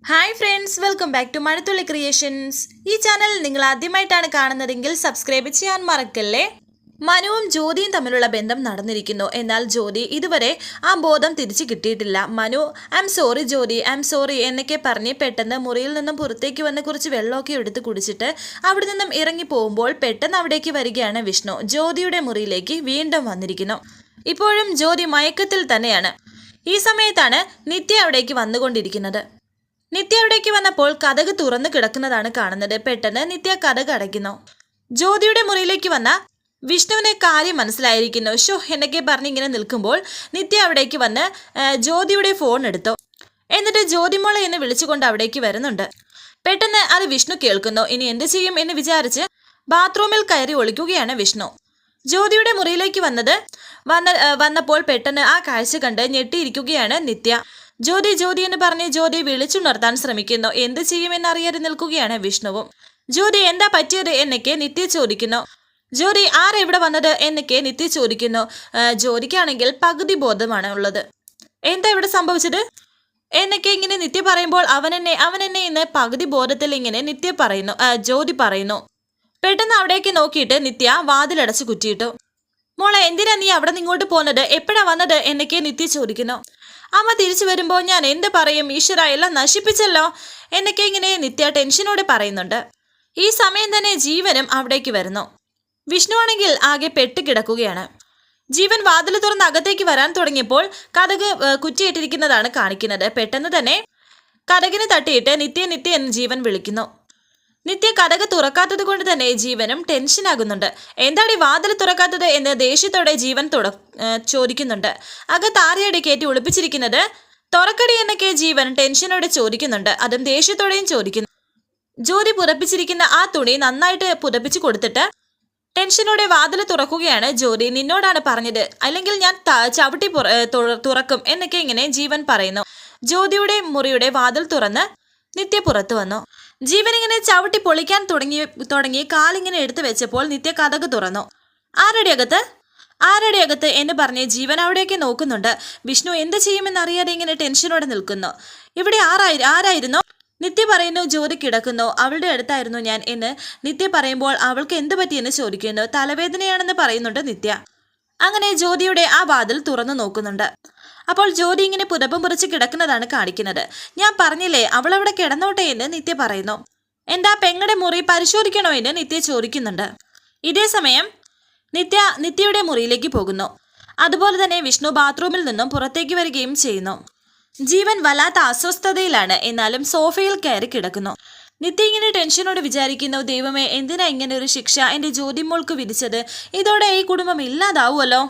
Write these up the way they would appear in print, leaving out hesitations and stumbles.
Hi friends, welcome back to Mazhathulli creations. ഈ channel നിങ്ങൾ ആദ്യമായിട്ടാണ് കാണുന്നതെങ്കിൽ സബ്സ്ക്രൈബ് ചെയ്യാൻ മറക്കല്ലേ. മനുവും ജ്യോതിയും തമ്മിലുള്ള ബന്ധം നടന്നിരിക്കുന്നു. എന്നാൽ ജ്യോതി ഇതുവരെ ആ ബോധം തിരിച്ചു കിട്ടിയിട്ടില്ല. Manu I'm sorry Jyoti, I'm sorry എന്നൊക്കെ പറഞ്ഞ് പെട്ടെന്ന് മുറിയിൽ നിന്നും പുറത്തേക്ക് വന്ന് കുറച്ച് വെള്ളമൊക്കെ എടുത്ത് കുടിച്ചിട്ട് അവിടെ നിന്നും ഇറങ്ങി പോകുമ്പോൾ പെട്ടെന്ന് അവിടേക്ക് വരികയാണ് വിഷ്ണു. ജ്യോതിയുടെ മുറിയിലേക്ക് വീണ്ടും വന്നിരിക്കുന്നു. ഇപ്പോഴും ജ്യോതി മയക്കത്തിൽ തന്നെയാണ്. ഈ സമയത്താണ് നിത്യ അവിടേക്ക് വന്നുകൊണ്ടിരിക്കുന്നത്. നിത്യ അവിടേക്ക് വന്നപ്പോൾ കതക് തുറന്നു കിടക്കുന്നതാണ് കാണുന്നത്. പെട്ടെന്ന് നിത്യ കതക് അടയ്ക്കുന്നു. ജ്യോതിയുടെ മുറിയിലേക്ക് വന്ന വിഷ്ണുവിനെ കാര്യം മനസ്സിലായിരിക്കുന്നു. ഷോ എന്നൊക്കെ പറഞ്ഞിങ്ങനെ നിൽക്കുമ്പോൾ നിത്യ അവിടേക്ക് വന്ന് ജ്യോതിയുടെ ഫോൺ എടുത്തു. എന്നിട്ട് ജ്യോതിമോളെ എന്ന് വിളിച്ചുകൊണ്ട് അവിടേക്ക് വരുന്നുണ്ട്. പെട്ടെന്ന് അത് വിഷ്ണു കേൾക്കുന്നു. ഇനി എന്ത് ചെയ്യും എന്ന് വിചാരിച്ച് ബാത്റൂമിൽ കയറി ഒളിക്കുകയാണ് വിഷ്ണു. ജ്യോതിയുടെ മുറിയിലേക്ക് വന്നപ്പോൾ പെട്ടെന്ന് ആ കാഴ്ച കണ്ട് ഞെട്ടിയിരിക്കുകയാണ് നിത്യ. ജ്യോതി ജ്യോതി എന്ന് പറഞ്ഞ് ജ്യോതി വിളിച്ചുണർത്താൻ ശ്രമിക്കുന്നു. എന്ത് ചെയ്യുമെന്നറിയാതെ നിൽക്കുകയാണ് വിഷ്ണുവും. ജ്യോതി എന്താ പറ്റിയത് എന്നൊക്കെ നിത്യ ചോദിക്കുന്നു. ജ്യോതി ആരെവിടെ വന്നത് എന്നൊക്കെ നിത്യ ചോദിക്കുന്നു. ജ്യോതിക്കാണെങ്കിൽ പകുതി ബോധമാണ് ഉള്ളത്. എന്താ ഇവിടെ സംഭവിച്ചത് എന്നൊക്കെ ഇങ്ങനെ നിത്യ പറയുമ്പോൾ അവനെന്നെ ഇന്ന് പകുതി ബോധത്തിൽ ഇങ്ങനെ ജ്യോതി പറയുന്നു. പെട്ടെന്ന് അവിടേക്ക് നോക്കിയിട്ട് നിത്യ വാതിലടച്ച് കുറ്റിയിട്ടു. മോളെ, എന്തിനാ നീ അവിടെ നിങ്ങോട്ട് പോകുന്നത്? എപ്പോഴാ വന്നത് എന്നൊക്കെ നിത്യ ചോദിക്കുന്നു. അമ്മ തിരിച്ചു വരുമ്പോൾ ഞാൻ എന്ത് പറയും? ഈശ്വര, എല്ലാം നശിപ്പിച്ചല്ലോ എന്നൊക്കെ ഇങ്ങനെ നിത്യ ടെൻഷനോടെ പറയുന്നുണ്ട്. ഈ സമയം തന്നെ ജീവനും അവിടേക്ക് വരുന്നു. വിഷ്ണു ആണെങ്കിൽ ആകെ പെട്ടുകിടക്കുകയാണ്. ജീവൻ വാതിൽ തുറന്ന് അകത്തേക്ക് വരാൻ തുടങ്ങിയപ്പോൾ കതക് കുറ്റിയിട്ടിരിക്കുന്നതാണ് കാണിക്കുന്നത്. പെട്ടെന്ന് തന്നെ കതകിന് തട്ടിയിട്ട് നിത്യ നിത്യ എന്ന് ജീവൻ വിളിക്കുന്നു. നിത്യ കതക് തുറക്കാത്തത് കൊണ്ട് തന്നെ ജീവനും ടെൻഷനാകുന്നുണ്ട്. എന്താണ് ഈ വാതിൽ തുറക്കാത്തത് എന്ന് ദേഷ്യത്തോടെ ജീവൻ ചോദിക്കുന്നുണ്ട്. അകത്ത് ആരെയുടെ കയറ്റി ഒളിപ്പിച്ചിരിക്കുന്നത്? തുറക്കടി എന്നൊക്കെ ജീവൻ ടെൻഷനോടെ ചോദിക്കുന്നുണ്ട്. അതും ദേഷ്യത്തോടെയും ചോദിക്കുന്നു. ജ്യോതി പുതപ്പിച്ചിരിക്കുന്ന ആ തുണി നന്നായിട്ട് പുതപ്പിച്ചു കൊടുത്തിട്ട് ടെൻഷനോടെ വാതിൽ തുറക്കുകയാണ്. ജ്യോതി, നിന്നോടാണ് പറഞ്ഞത്, അല്ലെങ്കിൽ ഞാൻ ചവിട്ടി തുറക്കും എന്നൊക്കെ ഇങ്ങനെ ജീവൻ പറയുന്നു. ജ്യോതിയുടെ മുറിയുടെ വാതിൽ തുറന്ന് നിത്യ പുറത്തു വന്നു. ജീവൻ ഇങ്ങനെ ചവിട്ടി പൊളിക്കാൻ തുടങ്ങി കാലിങ്ങനെ എടുത്തു വെച്ചപ്പോൾ നിത്യ കതക് തുറന്നു. ആരുടെ അകത്ത് എന്ന് പറഞ്ഞ് ജീവൻ അവിടേക്ക് നോക്കുന്നുണ്ട്. വിഷ്ണു എന്ത് ചെയ്യുമെന്നറിയാതെ ഇങ്ങനെ ടെൻഷനോടെ നിൽക്കുന്നു. ഇവിടെ ആരായിരുന്നു? നിത്യ പറയുന്നു. ജ്യോതി കിടക്കുന്നു. അവളുടെ അടുത്തായിരുന്നു ഞാൻ എന്ന് നിത്യ പറയുമ്പോൾ അവൾക്ക് എന്ത് പറ്റിയെന്ന് ചോദിക്കുന്നു. തലവേദനയാണെന്ന് പറയുന്നുണ്ട് നിത്യ. അങ്ങനെ ജ്യോതിയുടെ ആ വാതിൽ തുറന്നു നോക്കുന്നുണ്ട്. അപ്പോൾ ജ്യോതി ഇങ്ങനെ പുതപ്പും പുറച്ച് കിടക്കുന്നതാണ് കാണിക്കുന്നത്. ഞാൻ പറഞ്ഞില്ലേ അവൾ അവിടെ കിടന്നോട്ടെ എന്ന് നിത്യ പറയുന്നു. എന്താ പെങ്ങളുടെ മുറി പരിശോധിക്കണോ എന്ന് നിത്യ ചോദിക്കുന്നുണ്ട്. ഇതേ സമയം നിത്യയുടെ മുറിയിലേക്ക് പോകുന്നു. അതുപോലെ തന്നെ വിഷ്ണു ബാത്റൂമിൽ നിന്നും പുറത്തേക്ക് വരികയും ചെയ്യുന്നു. ജീവൻ വല്ലാത്ത അസ്വസ്ഥതയിലാണ്. എന്നാലും സോഫയിൽ കയറി കിടക്കുന്നു. നിത്യ ഇങ്ങനെ ടെൻഷനോട് വിചാരിക്കുന്നു, ദൈവമേ, എന്തിനാ ഇങ്ങനെ ഒരു ശിക്ഷ എൻ്റെ ജ്യോതിമോൾക്ക് വിധിച്ചത്? ഇതോടെ ഈ കുടുംബം ഇല്ലാതാവുമല്ലോ.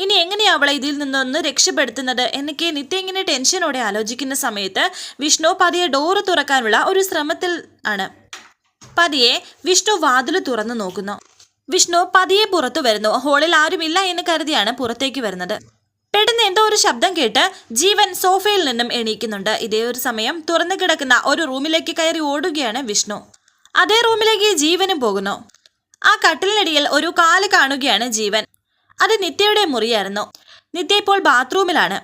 ഇനി എങ്ങനെയാ അവളെ ഇതിൽ നിന്നൊന്ന് രക്ഷപ്പെടുത്തുന്നത് എന്നൊക്കെ നിത്യ ഇങ്ങനെ ടെൻഷനോടെ ആലോചിക്കുന്ന സമയത്ത് വിഷ്ണു പതിയെ ഡോറ് തുറക്കാനുള്ള ഒരു ശ്രമത്തിൽ ആണ്. പതിയെ വിഷ്ണു വാതിൽ തുറന്നു നോക്കുന്നു. വിഷ്ണു പതിയെ പുറത്തു വരുന്നു. ഹോളിൽ ആരുമില്ല എന്ന് കരുതിയാണ് പുറത്തേക്ക് വരുന്നത്. പെട്ടെന്ന് എന്തോ ഒരു ശബ്ദം കേട്ട് ജീവൻ സോഫയിൽ നിന്നും എണീക്കുന്നുണ്ട്. ഇതേ ഒരു സമയം തുറന്നു കിടക്കുന്ന ഒരു റൂമിലേക്ക് കയറി ഓടുകയാണ് വിഷ്ണു. അതേ റൂമിലേക്ക് ജീവനും പോകുന്നു. ആ കട്ടിലിനടിയിൽ ഒരു കാല് കാണുകയാണ് ജീവൻ. അത് നിത്യയുടെ മുറിയായിരുന്നു. നിത്യ ഇപ്പോൾ ബാത്റൂമിലാണ്.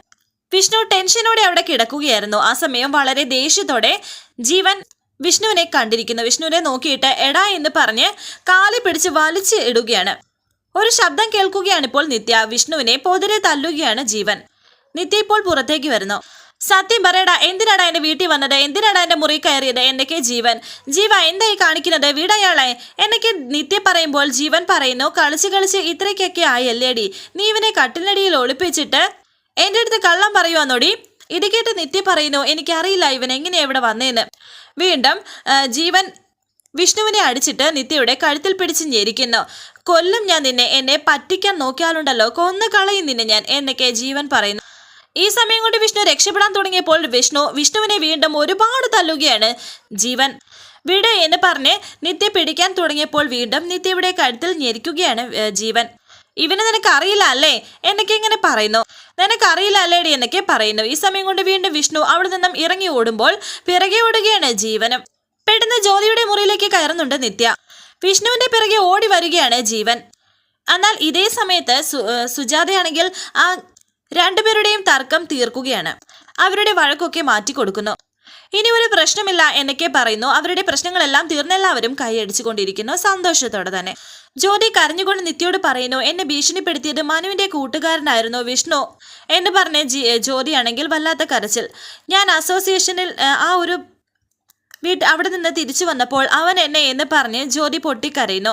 വിഷ്ണു ടെൻഷനോടെ അവിടെ കിടക്കുകയായിരുന്നു. ആ സമയം വളരെ ദേഷ്യത്തോടെ ജീവൻ വിഷ്ണുവിനെ കണ്ടിരിക്കുന്നു. വിഷ്ണുവിനെ നോക്കിയിട്ട് എടാ എന്ന് പറഞ്ഞ് കാല് പിടിച്ച് വലിച്ച് ഇടുകയാണ്. ഒരു ശബ്ദം കേൾക്കുകയാണ് ഇപ്പോൾ നിത്യ. വിഷ്ണുവിനെ പൊതിരെ തല്ലുകയാണ് ജീവൻ. നിത്യ ഇപ്പോൾ പുറത്തേക്ക് വരുന്നു. സത്യം പറയടാ, എന്തിനാടാ എന്റെ വീട്ടിൽ വന്നത്? എന്തിനാടാ എന്റെ മുറി കയറിയത് എന്നൊക്കെ ജീവൻ എന്തായി കാണിക്കുന്നത്? വീടയാളെ എന്നൊക്കെ നിത്യ പറയുമ്പോൾ ജീവൻ പറയുന്നു, കളിച്ച് ഇത്രയ്ക്കൊക്കെ ആയല്ലേടി, നീ ഇവനെ കട്ടിലടിയിൽ ഒളിപ്പിച്ചിട്ട് എൻ്റെ അടുത്ത് കള്ളം പറയുവാന്നോടി. ഇത് കേട്ട് നിത്യ പറയുന്നു, എനിക്കറിയില്ല ഇവൻ എങ്ങനെയാ ഇവിടെ വന്നേന്ന്. വീണ്ടും ജീവൻ വിഷ്ണുവിനെ അടിച്ചിട്ട് നിത്യയുടെ കഴുത്തിൽ പിടിച്ച് ഞെരിക്കുന്നു. കൊല്ലും ഞാൻ നിന്നെ, എന്നെ പറ്റിക്കാൻ നോക്കിയാലുണ്ടല്ലോ കൊന്നു കളയും നിന്നെ ഞാൻ എന്നൊക്കെ ജീവൻ പറയുന്നു. ഈ സമയം കൊണ്ട് വിഷ്ണു രക്ഷപ്പെടാൻ തുടങ്ങിയപ്പോൾ വിഷ്ണുവിനെ വീണ്ടും ഒരുപാട് തല്ലുകയാണ് ജീവൻ. വിട് എന്ന് പറഞ്ഞ് നിത്യ പിടിക്കാൻ തുടങ്ങിയപ്പോൾ വീണ്ടും നിത്യയുടെ കഴുത്തിൽ ഞെരിക്കുകയാണ് ജീവൻ. ഇവനെ നിനക്ക് അറിയില്ല അല്ലേ എന്നൊക്കെ ഇങ്ങനെ പറയുന്നു. നിനക്കറിയില്ല അല്ലേടി എന്നൊക്കെ പറയുന്നു. ഈ സമയം കൊണ്ട് വീണ്ടും വിഷ്ണു അവിടെ നിന്നും ഇറങ്ങി ഓടുമ്പോൾ പിറകെ ഓടുകയാണ് ജീവനും. പെട്ടെന്ന് ജ്യോതിയുടെ മുറിയിലേക്ക് കയറുന്നുണ്ട് നിത്യ. വിഷ്ണുവിന്റെ പിറകെ ഓടി വരികയാണ് ജീവൻ. എന്നാൽ ഇതേ സമയത്ത് സുജാതയാണെങ്കിൽ ആ രണ്ടുപേരുടെയും തർക്കം തീർക്കുകയാണ്. അവരുടെ വഴക്കൊക്കെ മാറ്റിക്കൊടുക്കുന്നു. ഇനി ഒരു പ്രശ്നമില്ല എന്നൊക്കെ പറയുന്നു. അവരുടെ പ്രശ്നങ്ങളെല്ലാം തീർന്നെല്ലാവരും കൈയടിച്ചുകൊണ്ടിരിക്കുന്നു സന്തോഷത്തോടെ തന്നെ. ജ്യോതി കരഞ്ഞുകൊണ്ട് നിത്യയോട് പറയുന്നു, എന്നെ ഭീഷണിപ്പെടുത്തിയത് മനുവിന്റെ കൂട്ടുകാരനായിരുന്നു വിഷ്ണു എന്ന് പറഞ്ഞ ജ്യോതിയാണെങ്കിൽ വല്ലാത്ത കരച്ചിൽ. ഞാൻ അസോസിയേഷനിൽ ആ ഒരു അവിടെ നിന്ന് തിരിച്ചു വന്നപ്പോൾ അവൻ എന്നെ എന്ന് പറഞ്ഞ് ജ്യോതി പൊട്ടിക്കരയുന്നു.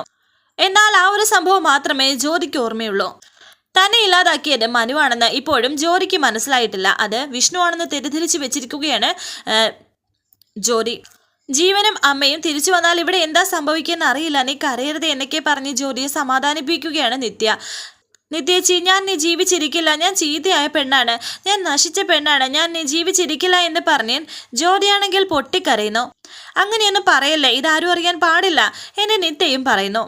എന്നാൽ ആ ഒരു സംഭവം മാത്രമേ ജ്യോതിക്ക് ഓർമ്മയുള്ളൂ. തന്നെ ഇല്ലാതാക്കിയത് മനുവാണെന്ന് ഇപ്പോഴും ജ്യോതിക്ക് മനസ്സിലായിട്ടില്ല. അത് വിഷ്ണുവാണെന്ന് തെറ്റിദ്ധരിച്ചു വെച്ചിരിക്കുകയാണ് ജ്യോതി. ജീവനും അമ്മയും തിരിച്ചു വന്നാൽ ഇവിടെ എന്താ സംഭവിക്കുമെന്ന് അറിയില്ല, നീ കരയരുത് എന്നൊക്കെ പറഞ്ഞ് ജ്യോതിയെ സമാധാനിപ്പിക്കുകയാണ് നിത്യ. നിത്യേച്ചി, ഞാൻ നീ ജീവിച്ചിരിക്കില്ല, ഞാൻ ചീത്തയായ പെണ്ണാണ്, ഞാൻ നശിച്ച പെണ്ണാണ്, ഞാൻ നീ ജീവിച്ചിരിക്കില്ല എന്ന് പറഞ്ഞ് ജ്യോതിയാണെങ്കിൽ പൊട്ടിക്കരയുന്നു. അങ്ങനെയൊന്നും പറയല്ലേ, ഇതാരും അറിയാൻ പാടില്ല എന്ന് നിത്യയും പറയുന്നു.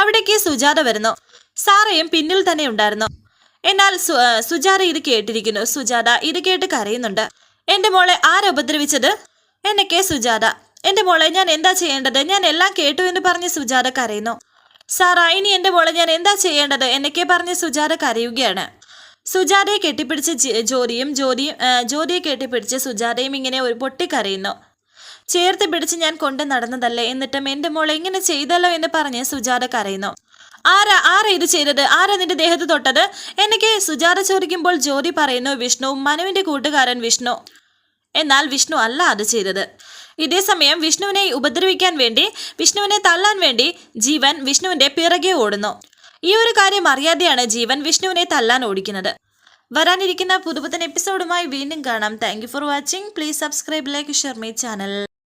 അവിടേക്ക് സുജാത വരുന്നു. സാറയും പിന്നിൽ തന്നെ ഉണ്ടായിരുന്നു. എന്നാൽ സുജാത ഇത് കേട്ടിരിക്കുന്നു. സുജാത ഇത് കേട്ട് കരയുന്നുണ്ട്. എന്റെ മോളെ ആരുപദ്രവിച്ചത് എന്നൊക്കെ സുജാത. എന്റെ മോളെ ഞാൻ എന്താ ചെയ്യേണ്ടത്, ഞാൻ എല്ലാം കേട്ടു എന്ന് പറഞ്ഞ് സുജാത കരയുന്നു. സാറാ, ഇനി എന്റെ മോളെ ഞാൻ എന്താ ചെയ്യേണ്ടത് എന്നൊക്കെ പറഞ്ഞ് സുജാത കരയുകയാണ്. സുജാതയെ കെട്ടിപ്പിടിച്ച് ജ്യോതിയെ കെട്ടിപ്പിടിച്ച് സുജാതയും ഇങ്ങനെ ഒരു പൊട്ടിക്കരയുന്നു. ചേർത്ത് പിടിച്ച് ഞാൻ കൊണ്ട് നടന്നതല്ലേ, എന്നിട്ടും എന്റെ മോളെ ഇങ്ങനെ ചെയ്തല്ലോ എന്ന് പറഞ്ഞ് സുജാത കരയുന്നു. ആരാ ഇത് ചെയ്തത്, ആരാ നിന്റെ ദേഹത്ത് തൊട്ടത് എന്നൊക്കെ സുജാത ചോദിക്കുമ്പോൾ ജ്യോതി പറയുന്നു, വിഷ്ണു, മനുവിന്റെ കൂട്ടുകാരൻ വിഷ്ണു. എന്നാൽ വിഷ്ണു അല്ല അത് ചെയ്തത്. ഇതേസമയം വിഷ്ണുവിനെ ഉപദ്രവിക്കാൻ വേണ്ടി, വിഷ്ണുവിനെ തള്ളാൻ വേണ്ടി ജീവൻ വിഷ്ണുവിന്റെ പിറകെ ഓടുന്നു. ഈ ഒരു കാര്യം അറിയാതെയാണ് ജീവൻ വിഷ്ണുവിനെ തല്ലാൻ ഓടിക്കുന്നത്. വരാനിരിക്കുന്ന പുതുപുത്തൻ എപ്പിസോഡുമായി വീണ്ടും കാണാം. Thank you for watching. Please subscribe, like, share my channel.